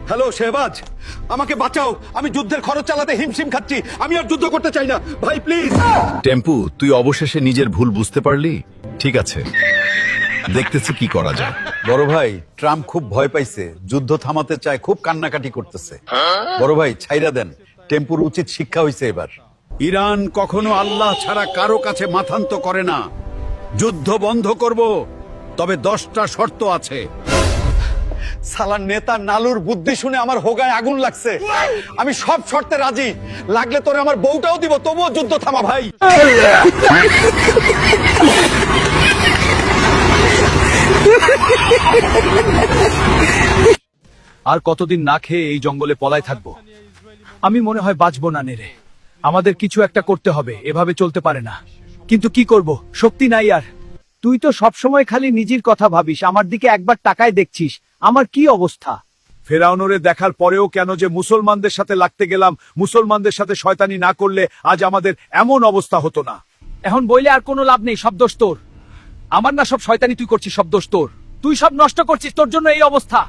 Hello Shehbaz, আমাকে বাঁচাও, আমি যুদ্ধের খরচ চালাতে হিমশিম খাচ্ছি, আমি আর যুদ্ধ করতে চাই না ভাই, প্লিজ। টেম্পু, তুই অবশেষে নিজের ভুল বুঝতে পারলি। ঠিক আছে, দেখতেছি কি করা যায়। বড় ভাই, ট্রাম্প খুব ভয় পাইছে, যুদ্ধ থামাতে চায়, খুব কান্নাকাটি করতেছে। বড় ভাই ছাইরা দেন, টেম্পুর উচিত শিক্ষা হইছে এবার। ইরান কখনো আল্লাহ ছাড়া কারো কাছে মাথান্ত করে না। যুদ্ধ বন্ধ করব, তবে 10টা শর্ত আছে। সালার নেতা নালুর বুদ্ধি শুনে আমার হোগায় আগুন লাগছে। আমি সব শর্তে রাজি, লাগলে তোরে আমার বউটাও দিব, তবুও যুদ্ধ থামা ভাই। আর কতদিন না খেয়ে এই জঙ্গলে পলায় থাকবো? আমি মনে হয় বাঁচবো না নেরে। আমাদের কিছু একটা করতে হবে, এভাবে চলতে পারে না। কিন্তু কি করব, শক্তি নাই আর। তুই তো সবসময় খালি নিজের কথা ভাবিস, আমার দিকে একবার তাকায় দেখছিস আমার কি অবস্থা। ফেরাউনরে দেখার পরেও কেন যে মুসলমানদের সাথে লাগতে গেলাম, মুসলমানদের সাথে শয়তানি না করলে আজ আমাদের এমন অবস্থা হতো না। এখন বইলে আর কোনো লাভ নেই, সব দোষ তোর। আমার না সব শয়তানি তুই করছিস, সব দোষ তোর। তুই সব নষ্ট করছিস, তোর জন্য এই অবস্থা।